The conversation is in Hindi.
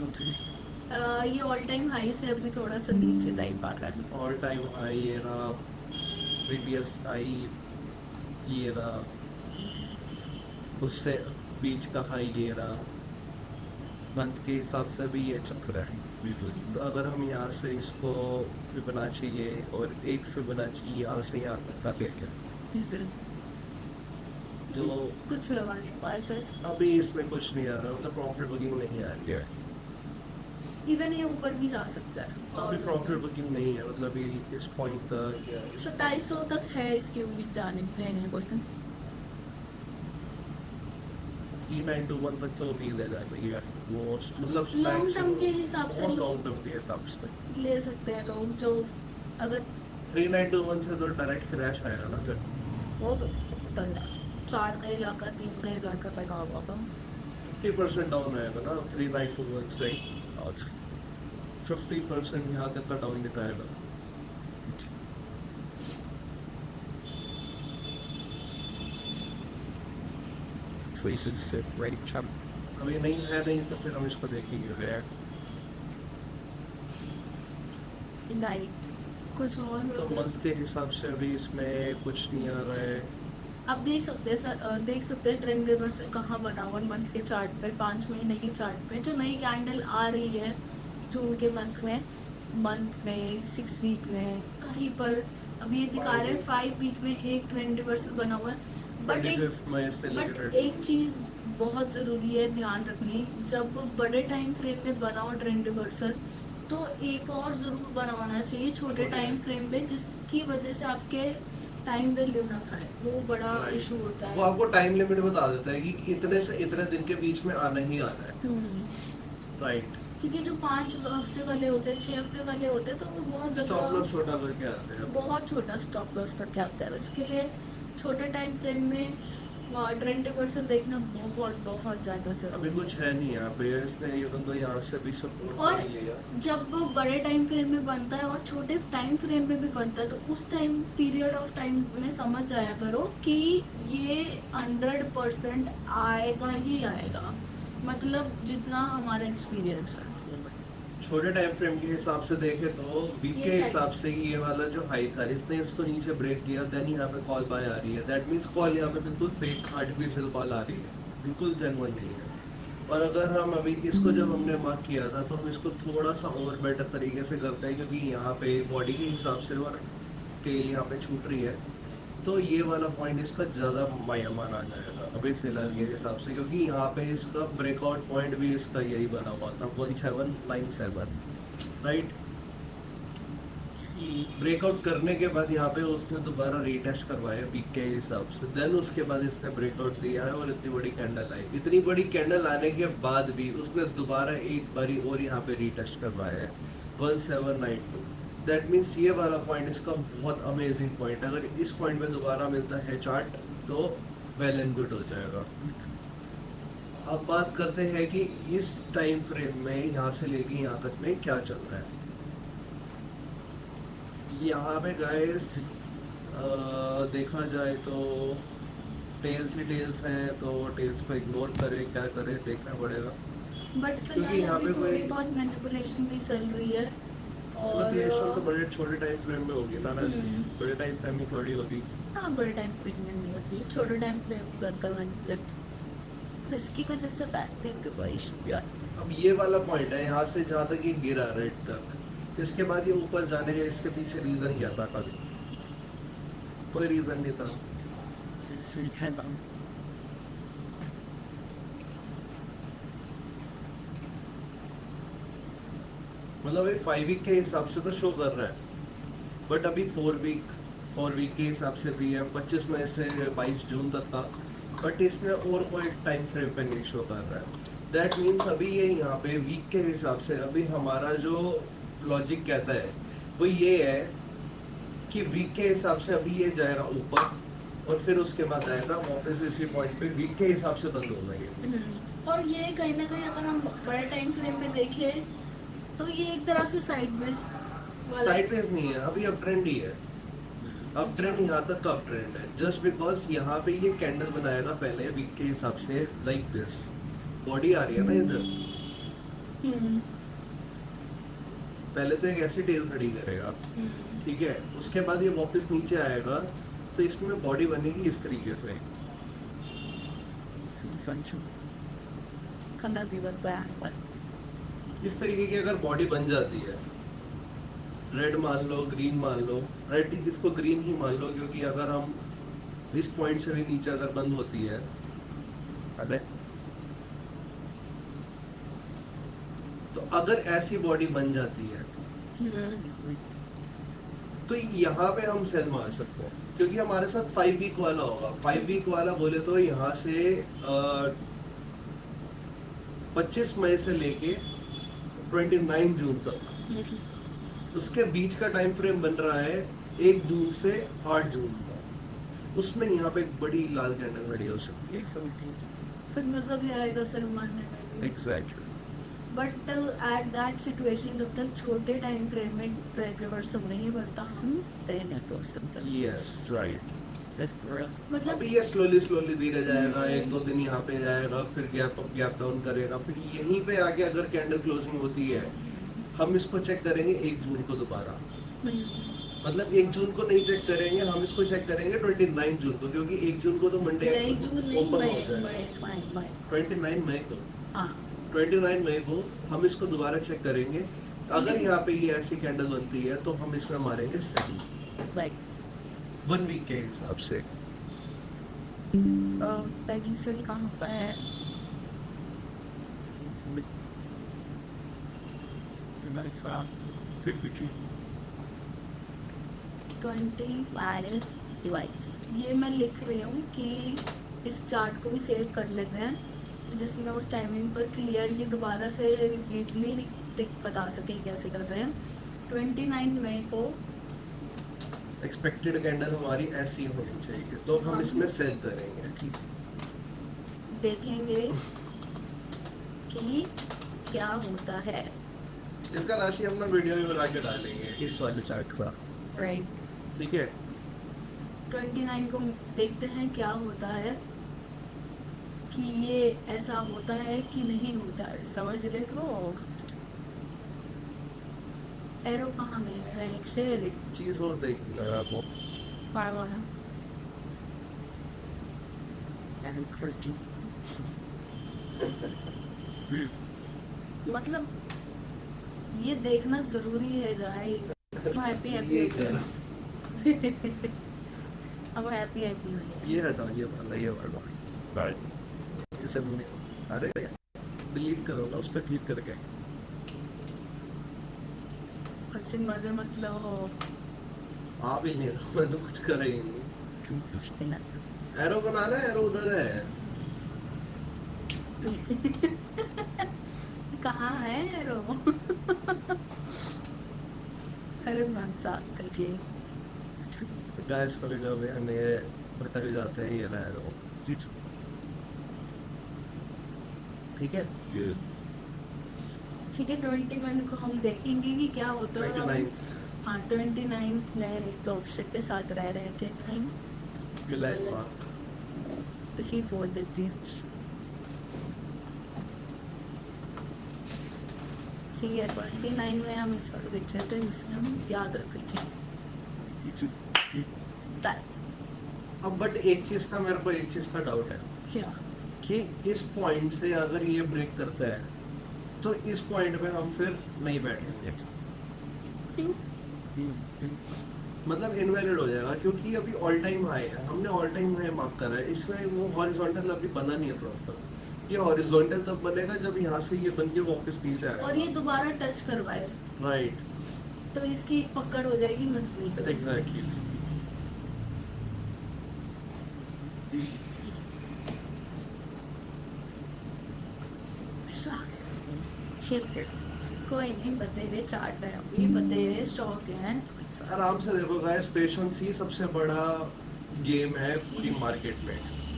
2 3। ये ऑल टाइम हाई से अभी थोड़ा सा नीचे टाइप आ रहा है। ऑल टाइम हाई ये रहा, प्रीवियस हाई ये रहा, उससे बीच का हाई ये रहा। मंथ के हिसाब से भी ये चल रहा है। तो अगर हम यहाँ से इसको फिबोनाची ये और एक फिबोनाची यहाँ से यहाँ तक का लेंगे तो कुछ लगा नहीं पास है। अभी इसमें कुछ नहीं आ रहा, मतलब प्रॉफिट बुकिंग नहीं आ रही है। इवन ये ऊपर भी जा सकता है अभी प्रॉफिट बुकिंग नहीं है, मतलब ये इस पॉइंट तक या 2700 तक है इसकी उम्मीद जाने है क्वेश्चन। 3921 तक तो उम्मीद है जाएगा ये, वो मतलब लॉन्ग टर्म के हिसाब से लॉन्ग टर्म के हिसाब से ले सकते हैं लोग जो अगर 3921 से तो डायरेक्ट क्रैश आएगा ना फिर। वो 4 का इलाका 3 का इलाका पैदा होगा 50% डाउन आएगा ना 3921 से, और 50% यहाँ तक का डाउन दिखाएगा। अभी नहीं है, नहीं तो फिर हम इसको देखेंगे। नहीं कुछ और तो मंथ के हिसाब से अभी इसमें कुछ नहीं आ रहा है। आप देख सकते हैं सर, देख सकते हैं ट्रेंड रिवर्स कहाँ बना हुआ मंथ के चार्ट पे, 5 महीने की चार्ट पे जो नई कैंडल आ रही है जून के मंथ में 6 वीक में कहीं पर अभी ये दिखा रहे हैं 5 वीक में एक ट्रेंड रिवर्सल बना हुआ है। बट एक चीज़ बहुत ज़रूरी है ध्यान रखनी, जब बड़े टाइम फ्रेम में बनाओ ट्रेंड रिवर्सल तो एक और ज़रूर बनवाना चाहिए छोटे टाइम फ्रेम पे, जिसकी वजह से आपके टाइम वैल्यू ना खाए, वो बड़ा इशू होता है। वो आपको टाइम लिमिट बता देता है कि इतने से इतने दिन के बीच में आना ही आना है। राइट, क्योंकि जो 5 हफ्ते वाले होते हैं 6 हफ्ते वाले होते हैं तो वो बहुत स्टॉप लॉस छोटा करके आते हैं, बहुत छोटा स्टॉप लॉस करके आता है। इसके लिए छोटे टाइम फ्रेम में ट्रेंड रिवर्सल देखना बहुत ज़्यादा से अभी कुछ है नहीं यहाँ पे, इसने तो यहाँ से भी सपोर्ट और नहीं लिया। जब वो बड़े टाइम फ्रेम में बनता है और छोटे टाइम फ्रेम में भी बनता है तो उस टाइम पीरियड ऑफ टाइम में समझ जाया करो कि ये 100% आएगा ही आएगा, मतलब जितना हमारा एक्सपीरियंस है। छोटे टाइम फ्रेम के हिसाब से देखे तो वीक के हिसाब से ये वाला जो हाई था इसने इसको नीचे ब्रेक किया, देन यहाँ पे कॉल बाय आ रही है। दैट मींस कॉल यहाँ पे बिल्कुल फेक आर्टिफिशियल कॉल आ रही है, बिल्कुल जेन्युइन नहीं है। और अगर हम अभी इसको जब हमने मार्क किया था तो हम इसको थोड़ा सा और बेटर तरीके से करते हैं, क्योंकि यहाँ पे बॉडी के हिसाब से और टेल यहाँ पे छूट रही है तो ये वाला पॉइंट इसका ज़्यादा माना जाएगा अभी फिलहाल के हिसाब से, क्योंकि यहाँ पे इसका ब्रेकआउट पॉइंट भी इसका यही बना हुआ था 1797, राइट। ब्रेकआउट करने के बाद यहाँ पे उसने दोबारा रीटेस्ट करवाया वीक के हिसाब से, देन उसके बाद इसने ब्रेकआउट दिया है और इतनी बड़ी कैंडल आई। इतनी बड़ी कैंडल आने के बाद भी उसने दोबारा एक बारी और यहाँ पे रीटेस्ट करवाया है 1792। दैट मीन्स ये वाला पॉइंट इसका बहुत अमेजिंग पॉइंट है। अगर इस पॉइंट पे दोबारा मिलता है चार्ट तो वेल एंड गुड हो जाएगा। अब बात करते हैं कि इस टाइम फ्रेम में यहाँ से लेके यहाँ तक में क्या चल रहा है। यहाँ पे गाइस देखा जाए तो टेल्स ही टेल्स हैं, तो टेल्स को इग्नोर करें क्या करें देखना पड़ेगा। बट फिलहाल यहाँ पे थोड़ी बहुत मैनिपुलेशन भी चल रही है और मैनिपुलेशन तो बड़े छोटे टाइम फ्रेम में होगी था ना, बड़े टाइम फ्रेम में थोड़ी होगी। हाँ बड़े टाइम फ्रेम में नहीं होती, छोटे टाइम फ्रेम कर मैनिपुलेट, तो इसकी वजह से बैक के कोई इशू यार। अब ये वाला पॉइंट है यहाँ से जहाँ तक ये गिरा रेड तक, इसके बाद ये ऊपर जाने का इसके पीछे रीजन क्या था? कभी कोई रीजन नहीं था। मतलब ये 5 वीक के हिसाब से तो शो कर रहा है, बट अभी 4 वीक के हिसाब से भी है 25 मई से 22 जून तक का, बट इसमें और कोई टाइम फ्रेम पे नहीं शो कर रहा है। दैट मीन्स अभी ये यहाँ पे वीक के हिसाब से अभी हमारा जो लॉजिक कहता है वो ये है कि वीक के हिसाब से अभी ये जाएगा ऊपर और फिर उसके बाद आएगा वापस इसी पॉइंट पे वीक के हिसाब से बंद हो जाएगी। और ये कहीं ना कहीं अगर हम बड़े टाइम फ्रेम पे देखें तो ये एक तरह से साइडवेज नहीं है, अभी अप ट्रेंड ही है। अप ट्रेंड यहाँ तक का अप ट्रेंड है, जस्ट बिकॉज यहाँ पे ये कैंडल बनाएगा पहले वीक के हिसाब से लाइक दिस, बॉडी आ रही है ना इधर, हम्म, पहले तो एक ऐसी टेल खड़ी करेगा, ठीक है, उसके बाद ये वापस नीचे आएगा, तो इसमें बॉडी बनेगी इस तरीके से। कलर भी बन गया पर इस तरीके की अगर बॉडी बन जाती है, रेड मान लो, ग्रीन मान लो, रेड इसको ग्रीन ही मान लो, क्योंकि अगर हम इस पॉइंट से भी नीचे अगर बंद होती है, अरे तो अगर ऐसी बॉडी बन जाती है तो यहाँ पे हम सेल मार सकते हैं, क्योंकि हमारे साथ 5 वीक वाला होगा। 5 वीक वाला बोले तो यहाँ से 25 मई से लेके 29 जून तक, उसके बीच का टाइम फ्रेम बन रहा है 1 जून से 8 जून तक। उसमें यहाँ पे एक बड़ी लाल कैंडल खड़ी हो सकती है। फिर मजा भी आएगा सर मारने में। Exactly. But at that situation जब तक छोटे टाइम फ्रेम में रेड रिवर्सल नहीं बनता हम सही नहीं कर सकते। Yes right. मतलब अभी ये स्लोली स्लोली धीरे जाएगा, 1-2 दिन यहाँ पे जाएगा, फिर गैप अप गैप डाउन करेगा, फिर यहीं पे आके अगर कैंडल क्लोजिंग होती है, हम इसको चेक करेंगे 1 जून को दोबारा। मतलब 1 जून को नहीं चेक करेंगे, हम इसको चेक करेंगे 29 जून को, क्योंकि 1 जून को तो मंडे नहीं जून नहीं ओपन हो मई जाएगा। मई 29 मई को, हाँ 29 मई को हम इसको दोबारा चेक करेंगे। अगर यहाँ पे ये ऐसी कैंडल बनती है तो हम इसमें मारेंगे सही मई 1 वीक के हिसाब से। पेंसिल कहाँ पे है? ये मैं लिख रही हूँ कि इस चार्ट को भी सेव कर लेते हैं, जिसमें उस टाइमिंग पर क्लियरली दोबारा से रिपीटली बता सके कैसे कर रहे हैं। 29 मई को एक्सपेक्टेड कैंडल हमारी ऐसी होनी चाहिए, तो हम इसमें सेल करेंगे। देखेंगे कि क्या होता है। इसका राशि अपना वीडियो भी बना के डालेंगे इस वाले चार्ट का, राइट। ठीक है। 29 को देखते हैं क्या होता है, कि ये ऐसा होता है कि नहीं होता है। समझ रहे हो? एरो कहाँ गया है? एक से एक चीज और देखिए आपको, पागल है। मतलब ये देखना जरूरी है गाइस। हैप्पी हैप्पी अब हैप्पी हैप्पी ये हटा, ये वाला, ये वाला राइट। जैसे अरे डिलीट करो ना, उस पर क्लिक करके। अच्छी मजे मतलब आप ही नहीं, मैं तो कुछ कर ही नहीं। एरो बनाना है, एरो उधर है। कहाँ है एरो? अरे मजाक करिए। गाइस कभी कभी हमें बता भी जाते हैं ये रहा एरो। ठीक है। ठीक है 21 को हम देखेंगे कि क्या होता है। 29 हाँ 29 में एक डॉक्टर के साथ रह रहे थे। जुलाई तो ही बोल देती है। ठीक है 29 में हम इस पर देख रहे थे, इसमें हम याद रख थे। अब बट एक चीज का मेरे को एक चीज का डाउट है क्या? कि इस पॉइंट से अगर ये ब्रेक करता है तो इस पॉइंट पे हम फिर नहीं बैठेंगे, मतलब इनवैलिड हो जाएगा, क्योंकि अभी ऑल टाइम हाई है, हमने ऑल टाइम हाई मार्क करा है। इसमें वो हॉरिजॉन्टल अभी बना नहीं है प्रॉपर। ये हॉरिजॉन्टल तब बनेगा जब यहाँ से ये बन के वापस नीचे आएगा और ये दोबारा टच करवाए राइट, तो इसकी पकड़ हो जाएगी मजबूत। एग्जैक्टली। कोई नहीं, बतेरे चार्ट है, अभी बतेरे स्टॉक है। आराम से देखो गाइस, पेशेंस ही सबसे बड़ा गेम है पूरी मार्केट में।